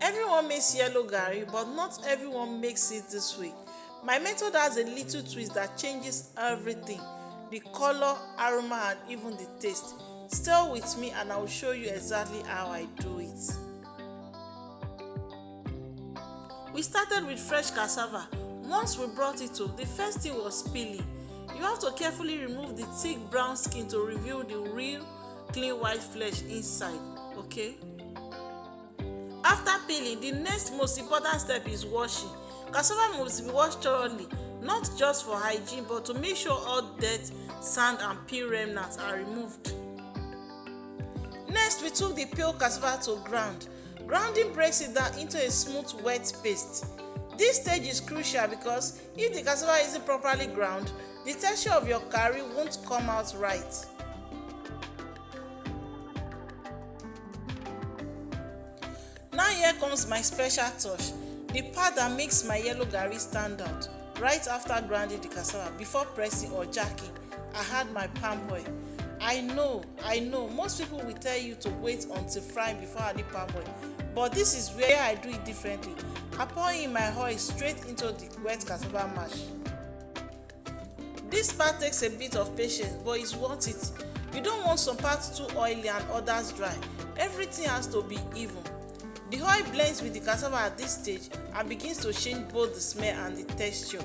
Everyone makes yellow garri, but not everyone makes it this way. My method has a little twist that changes everything: the color, aroma, and even the taste. Stay with me and I will show you exactly how I do it. We started with fresh cassava. Once we brought it to, the first thing was peeling. You have to carefully remove the thick brown skin to reveal the real clean white flesh inside, okay? After peeling, the next most important step is washing. Cassava must be washed thoroughly, not just for hygiene but to make sure all dirt, sand and peel remnants are removed. Next, we took the peeled cassava to ground. Grounding breaks it down into a smooth wet paste. This stage is crucial because if the cassava isn't properly ground, the texture of your garri won't come out right. Now here comes my special touch, the part that makes my yellow garri stand out. Right after grinding the cassava, before pressing or jacking, I had my palm oil. I know, most people will tell you to wait until frying before adding palm oil, but this is where I do it differently. I pour in my oil straight into the wet cassava mash. This part takes a bit of patience, but it's worth it. You don't want some parts too oily and others dry. Everything has to be even. The oil blends with the cassava at this stage and begins to change both the smell and the texture.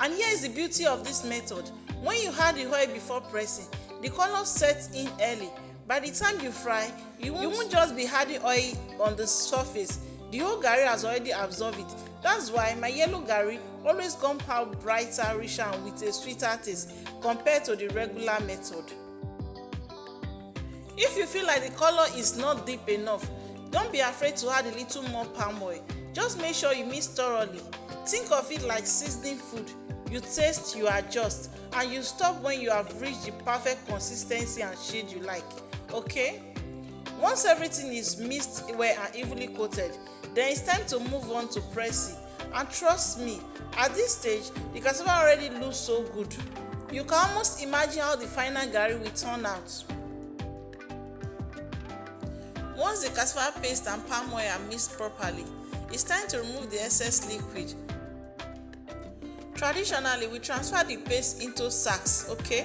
And here is the beauty of this method. When you add the oil before pressing, the color sets in early. By the time you fry, you won't just be adding oil on the surface. The whole garri has already absorbed it. That's why my yellow garri always comes out brighter, richer and with a sweeter taste compared to the regular method. If you feel like the color is not deep enough, don't be afraid to add a little more palm oil. Just make sure you mix thoroughly. Think of it like seasoning food. You taste, you adjust, and you stop when you have reached the perfect consistency and shade you like, okay? Once everything is mixed well and evenly coated, then it's time to move on to pressing. And trust me, at this stage, the cassava already looks so good. You can almost imagine how the final garri will turn out. Once the cassava paste and palm oil are mixed properly, it's time to remove the excess liquid. Traditionally, we transfer the paste into sacks, okay?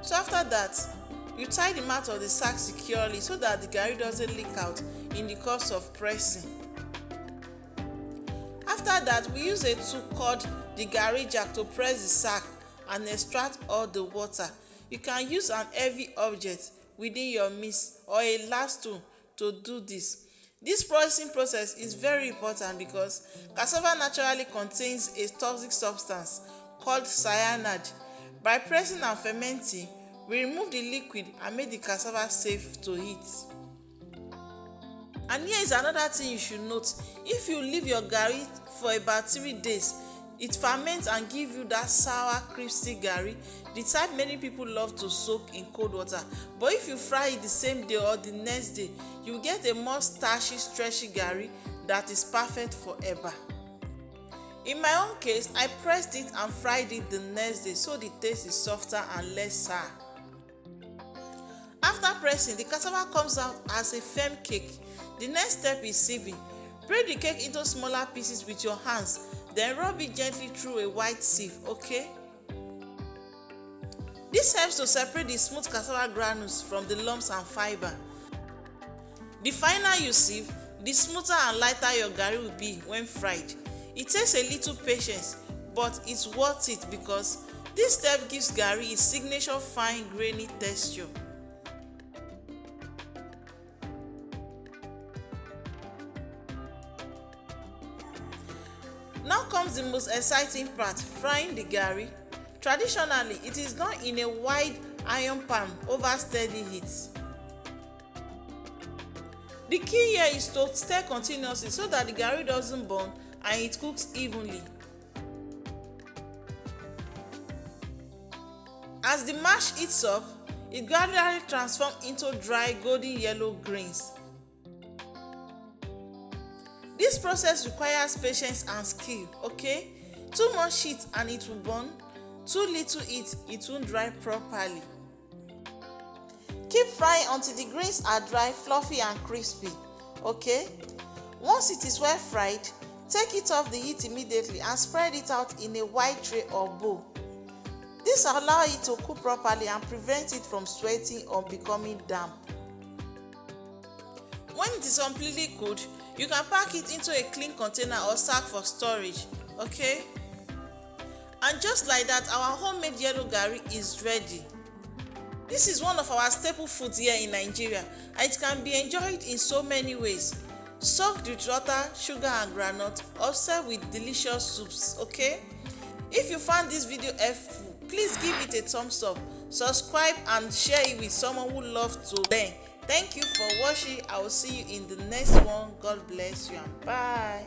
So after that, you tie the mouth of the sack securely so that the garri doesn't leak out in the course of pressing. After that, we use a tool called the garri jack to press the sack and extract all the water. You can use an heavy object within your mix or a last tool to do this. This pressing process is very important because cassava naturally contains a toxic substance called cyanide. By pressing and fermenting, we remove the liquid and make the cassava safe to eat. And here is another thing you should note. If you leave your garri for about 3 days, it ferments and gives you that sour, crispy garri, the type many people love to soak in cold water. But if you fry it the same day or the next day, you get a more starchy, stretchy garri that is perfect forever. In my own case, I pressed it and fried it the next day so the taste is softer and less sour. After pressing, the cassava comes out as a firm cake. The next step is sieving. Break the cake into smaller pieces with your hands, then rub it gently through a white sieve, okay? This helps to separate the smooth cassava granules from the lumps and fiber. The finer you sieve, the smoother and lighter your garri will be when fried. It takes a little patience, but it's worth it because this step gives garri its signature fine grainy texture. Now comes the most exciting part, frying the garri. Traditionally, it is done in a wide iron pan over steady heat. The key here is to stir continuously so that the garri doesn't burn and it cooks evenly. As the mash heats up, it gradually transforms into dry golden yellow grains. This process requires patience and skill, okay? Too much heat and it will burn. Too little heat, it won't dry properly. Keep frying until the grains are dry, fluffy and crispy. Okay, once it is well fried, take it off the heat immediately and spread it out in a wide tray or bowl. This allows it to cook properly and prevent it from sweating or becoming damp. When it is completely cooled, you can pack it into a clean container or sack for storage. Okay, and just like that, our homemade yellow garri is ready. This is one of our staple foods here in Nigeria, and it can be enjoyed in so many ways. Soaked with water, sugar and groundnut, or served with delicious soups. Okay, if you found this video helpful, please give it a thumbs up, subscribe and share it with someone who loves to learn. Thank you for watching. I will see you in the next one. God bless you and bye.